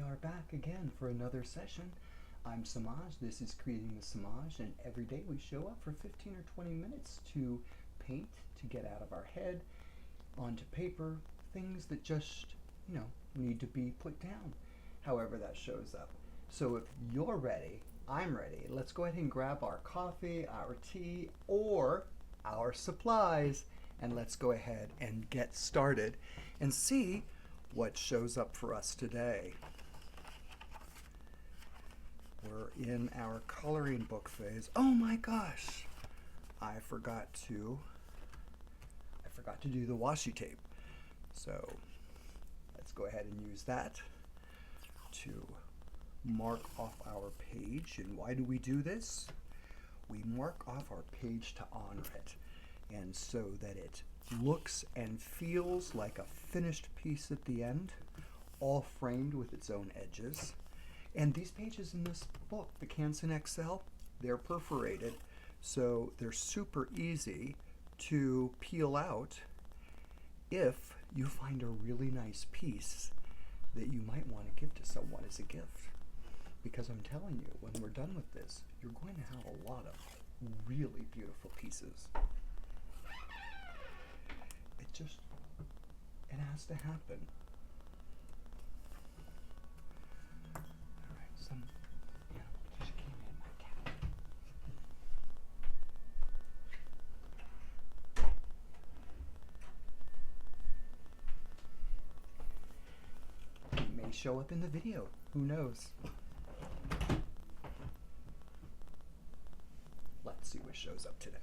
are back again for another session. I'm Samaj, this is Creating with Samaj, and every day we show up for 15 or 20 minutes to paint, to get out of our head, onto paper, things that just, need to be put down, however that shows up. So if you're ready, I'm ready. Let's go ahead and grab our coffee, our tea, or our supplies, and let's go ahead and get started and see what shows up for us today. We're in our coloring book phase. Oh my gosh, I forgot to do the washi tape. So let's go ahead and use that to mark off our page. And why do we do this? We mark off our page to honor it, and so that it looks and feels like a finished piece at the end, all framed with its own edges. And these pages in this book, the Canson XL, they're perforated, so they're super easy to peel out if you find a really nice piece that you might want to give to someone as a gift. Because I'm telling you, when we're done with this, you're going to have a lot of really beautiful pieces. It has to happen. Alright, just came in my cat. It may show up in the video, who knows? Let's see what shows up today.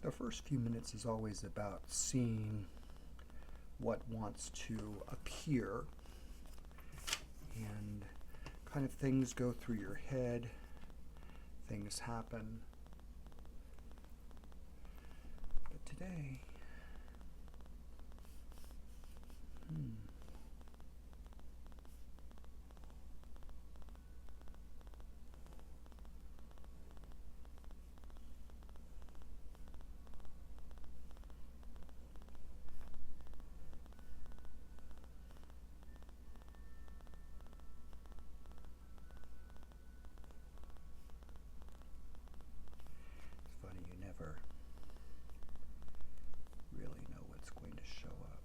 The first few minutes is always about seeing what wants to appear, and kind of things go through your head, things happen. But today, really know what's going to show up.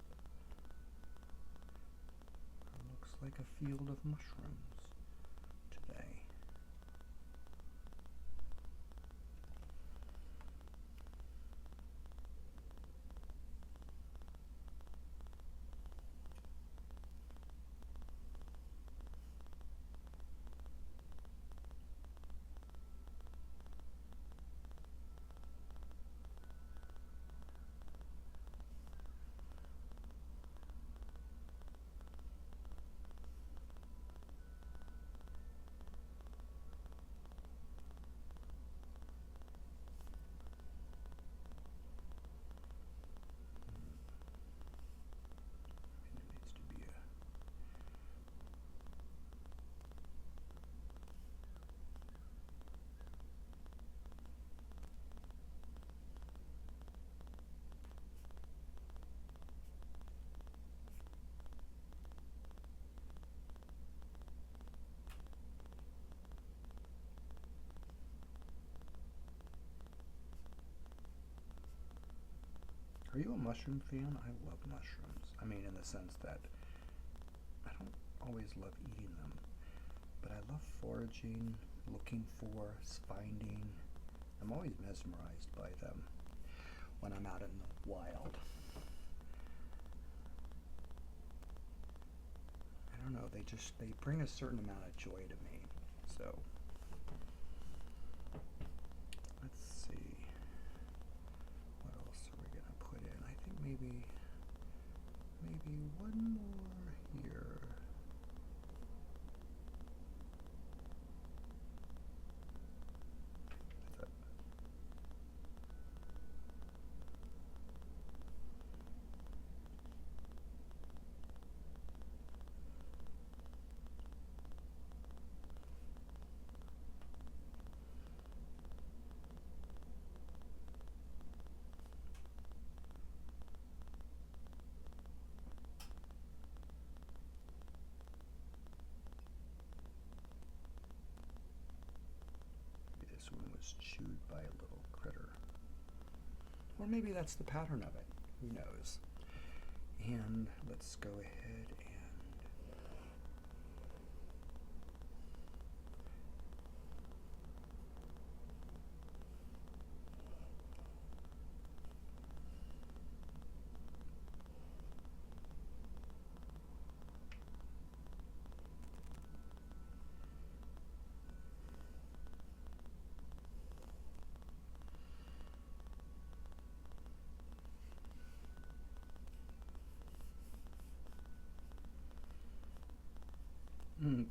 It looks like a field of mushrooms today. Are you a mushroom fan? I love mushrooms. I mean, in the sense that I don't always love eating them, but I love foraging, looking for, finding. I'm always mesmerized by them when I'm out in the wild. I don't know, they bring a certain amount of joy to me. So let's see. What else are we gonna put in? I think maybe one more here. this one was chewed by a little critter. Or maybe that's the pattern of it. Who knows? And let's go ahead and you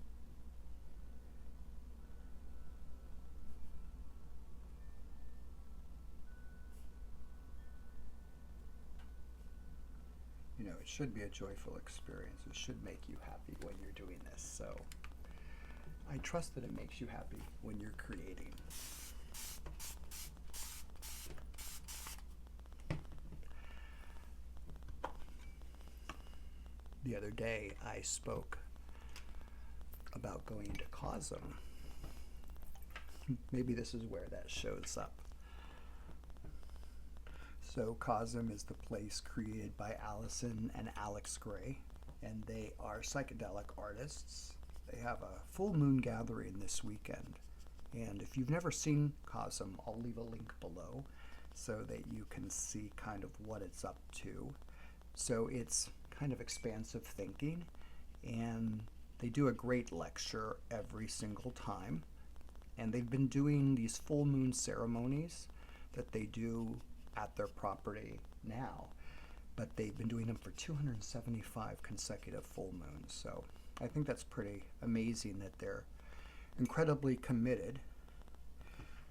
know, it should be a joyful experience. It should make you happy when you're doing this. So I trust that it makes you happy when you're creating. The other day I spoke about going to Cosm. Maybe this is where that shows up. So Cosm is the place created by Allison and Alex Gray, and they are psychedelic artists. They have a full moon gathering this weekend, and if you've never seen Cosm, I'll leave a link below so that you can see kind of what it's up to. So it's kind of expansive thinking, and they do a great lecture every single time, and they've been doing these full moon ceremonies that they do at their property now, but they've been doing them for 275 consecutive full moons. So I think that's pretty amazing that they're incredibly committed.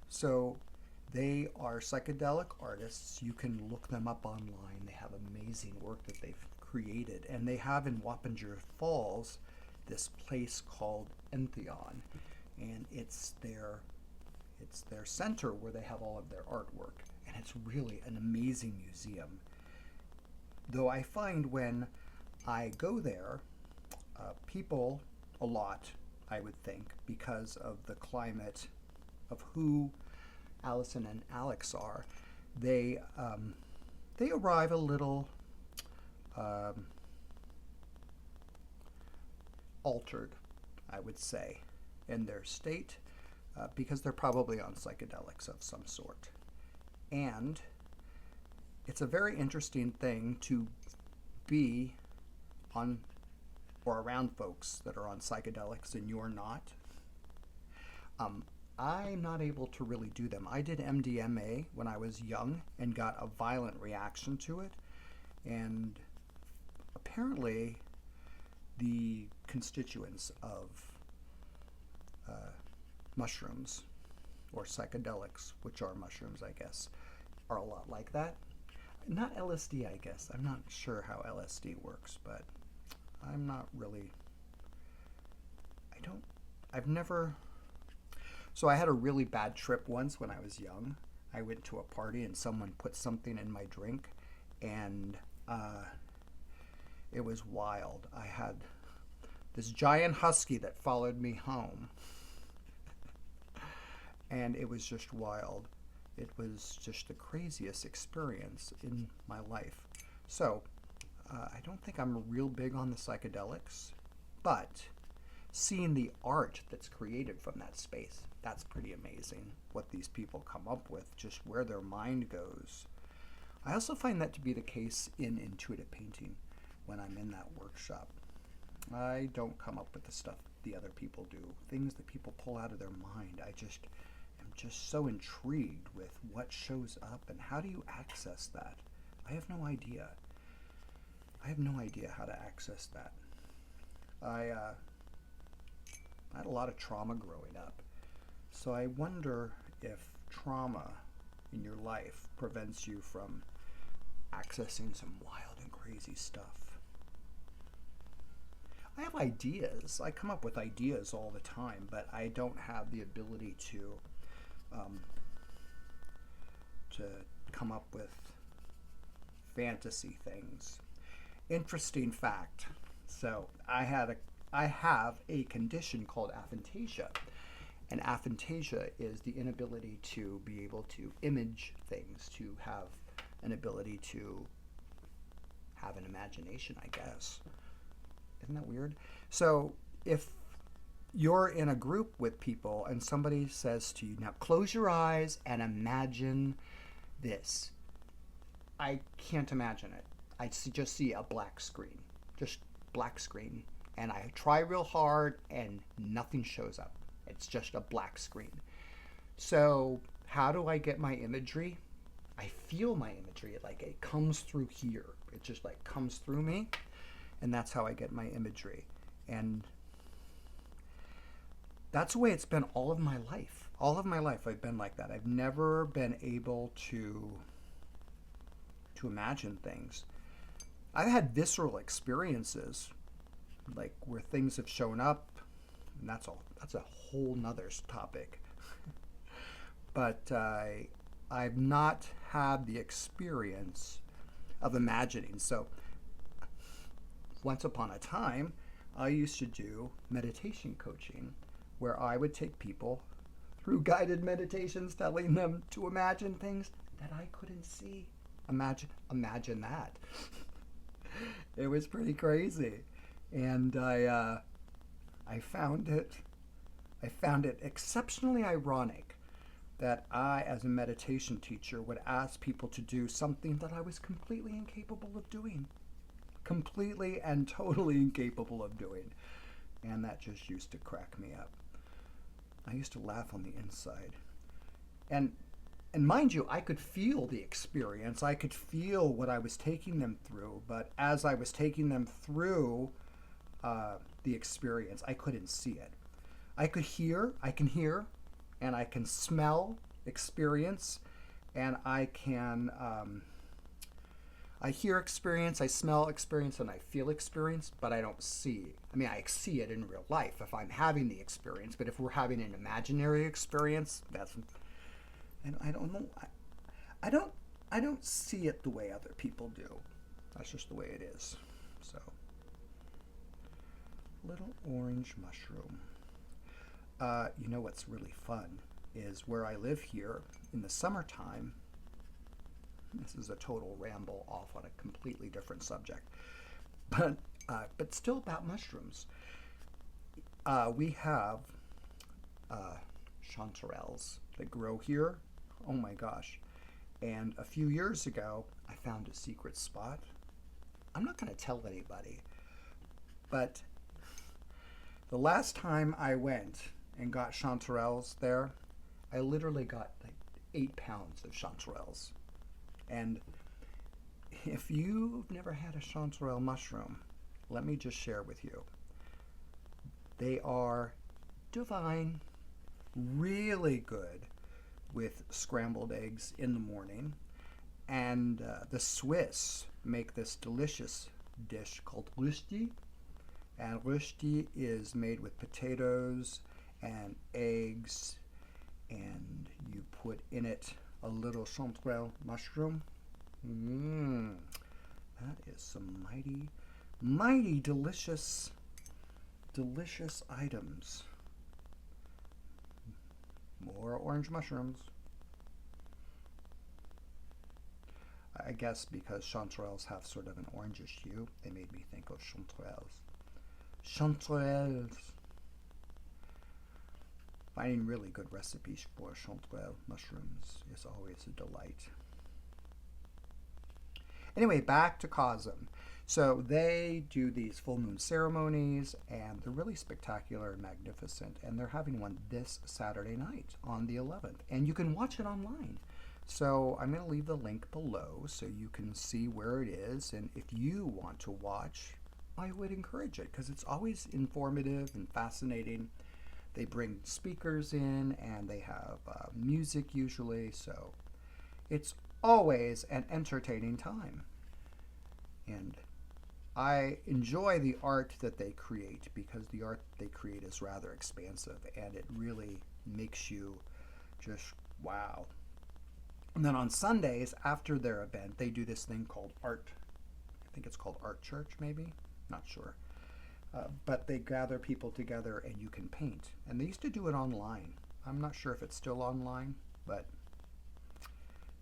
So they are psychedelic artists. You can look them up online. They have amazing work that they've created, and they have in Wappinger Falls this place called Entheon, and it's their center where they have all of their artwork, and it's really an amazing museum. Though I find when I go there, people a lot, I would think, because of the climate of who Allison and Alex are, they arrive a little altered, I would say, in their state, because they're probably on psychedelics of some sort. And it's a very interesting thing to be on or around folks that are on psychedelics and you're not. I'm not able to really do them. I did MDMA when I was young and got a violent reaction to it, and apparently the constituents of mushrooms or psychedelics, which are mushrooms, I guess, are a lot like that. Not LSD, I guess. I'm not sure how LSD works, but I'm not really, so I had a really bad trip once when I was young. I went to a party and someone put something in my drink, and it was wild. I had this giant husky that followed me home, and it was just wild. It was just the craziest experience in my life. So I don't think I'm real big on the psychedelics, but seeing the art that's created from that space, that's pretty amazing. What these people come up with, just where their mind goes. I also find that to be the case in intuitive painting when I'm in that workshop. I don't come up with the stuff the other people do, things that people pull out of their mind. I just am just so intrigued with what shows up and how do you access that. I have no idea. I have no idea how to access that. I had a lot of trauma growing up, so I wonder if trauma in your life prevents you from accessing some wild and crazy stuff. I have ideas. I come up with ideas all the time, but I don't have the ability to come up with fantasy things. Interesting fact. So I have a condition called aphantasia, And aphantasia is the inability to be able to image things, to have an ability to have an imagination, I guess. Isn't that weird? So if you're in a group with people and somebody says to you, now close your eyes and imagine this. I can't imagine it. I just see a black screen, just black screen. And I try real hard and nothing shows up. It's just a black screen. So how do I get my imagery? I feel my imagery. It comes through here. It just like comes through me. And that's how I get my imagery. And that's the way it's been all of my life. All of my life I've been like that. I've never been able to imagine things. I've had visceral experiences, like where things have shown up, and that's a whole nother topic. But I've not had the experience of imagining. So once upon a time, I used to do meditation coaching, where I would take people through guided meditations, telling them to imagine things that I couldn't see. Imagine that. It was pretty crazy, and I found it exceptionally ironic that I, as a meditation teacher, would ask people to do something that I was completely incapable of doing. Completely and totally incapable of doing. And that just used to crack me up. I used to laugh on the inside. And mind you, I could feel the experience. I could feel what I was taking them through. But as I was taking them through the experience, I couldn't see it. I can hear, and I can smell experience, and I can, I hear experience, I smell experience, and I feel experience, but I don't see. I mean, I see it in real life if I'm having the experience, but if we're having an imaginary experience, that's, and I don't know, I don't see it the way other people do. That's just the way it is. So, little orange mushroom. You know what's really fun is where I live here in the summertime. This is a total ramble off on a completely different subject, but still about mushrooms. We have chanterelles that grow here. Oh my gosh. And a few years ago, I found a secret spot. I'm not going to tell anybody, but the last time I went and got chanterelles there, I literally got like 8 pounds of chanterelles. And if you've never had a chanterelle mushroom, let me just share with you. They are divine, really good with scrambled eggs in the morning. And the Swiss make this delicious dish called rösti. And rösti is made with potatoes and eggs, and you put in it a little chanterelle mushroom. That is some mighty delicious items. More orange mushrooms. I guess because chanterelles have sort of an orangish hue, they made me think of chanterelles. Chanterelles. Finding really good recipes for chanterelle mushrooms is always a delight. Anyway, back to Cosm. So they do these full moon ceremonies, and they're really spectacular and magnificent. And they're having one this Saturday night on the 11th. And you can watch it online. So I'm going to leave the link below so you can see where it is. And if you want to watch, I would encourage it because it's always informative and fascinating. They bring speakers in, and they have music usually. So it's always an entertaining time. And I enjoy the art that they create because the art they create is rather expansive, and it really makes you just wow. And then on Sundays after their event, they do this thing called art. I think it's called Art Church, maybe? Not sure. but they gather people together and you can paint. And they used to do it online. I'm not sure if it's still online, but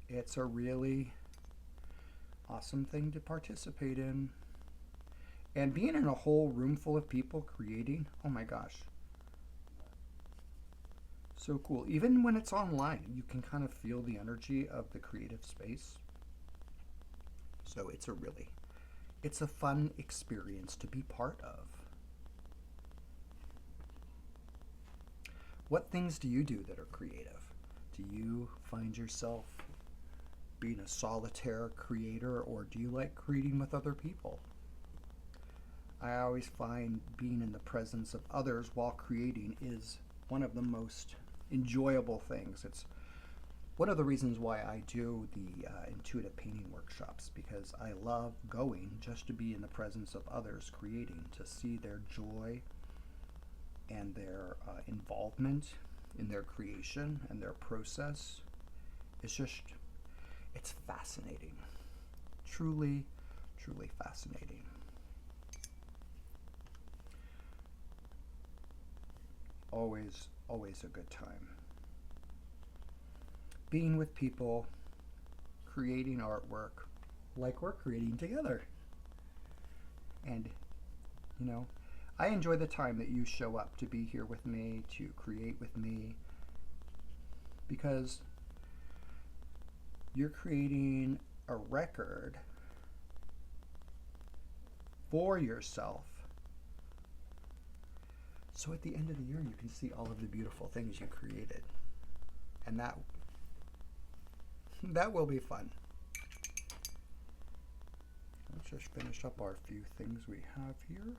it's a really awesome thing to participate in. And being in a whole room full of people creating, oh my gosh, so cool. Even when it's online, you can kind of feel the energy of the creative space. So it's a fun experience to be part of. What things do you do that are creative? Do you find yourself being a solitaire creator, or do you like creating with other people? I always find being in the presence of others while creating is one of the most enjoyable things. It's one of the reasons why I do the intuitive painting workshops, because I love going just to be in the presence of others creating, to see their joy and their involvement in their creation and their process. It's fascinating. Truly, truly fascinating. Always, always a good time. Being with people, creating artwork like we're creating together. And, you know, I enjoy the time that you show up to be here with me, to create with me, because you're creating a record for yourself. So at the end of the year, you can see all of the beautiful things you created. And that will be fun. Let's just finish up our few things we have here.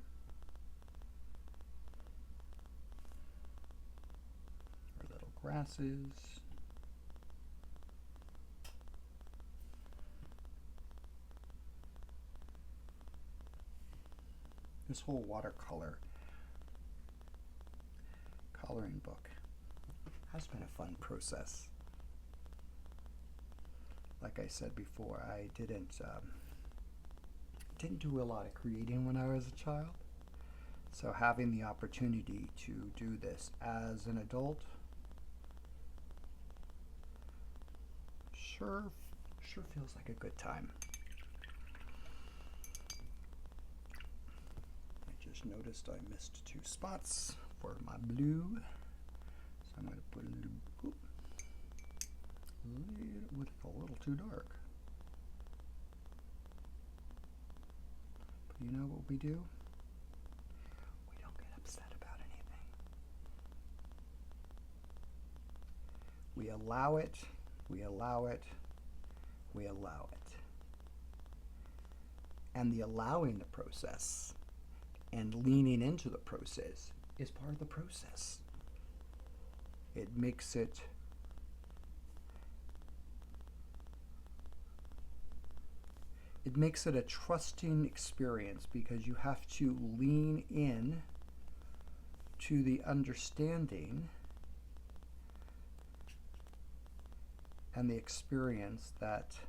Our little grasses. This whole watercolor coloring book has been a fun process. Like I said before, I didn't do a lot of creating when I was a child. So having the opportunity to do this as an adult sure feels like a good time. I just noticed I missed 2 spots for my blue, so I'm going to put a little, a little too dark. But you know what we do? We don't get upset about anything. We allow it, we allow it, we allow it. And the allowing the process and leaning into the process is part of the process. It makes it a trusting experience, because you have to lean in to the understanding and the experience that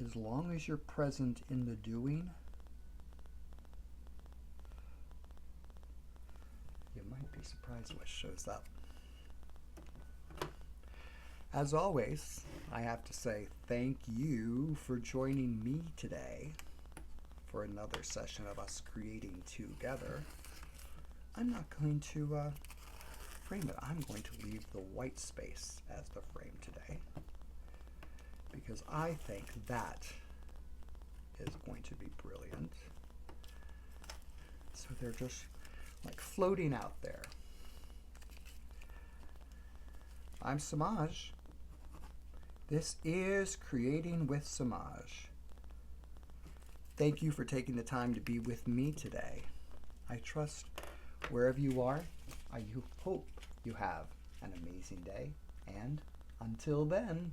as long as you're present in the doing, you might be surprised what shows up. As always, I have to say thank you for joining me today for another session of us creating together. I'm not going to frame it. I'm going to leave the white space as the frame today, because I think that is going to be brilliant. So they're just like floating out there. I'm Samaj. This is Creating with Samaj. Thank you for taking the time to be with me today. I trust wherever you are, I hope you have an amazing day. And until then,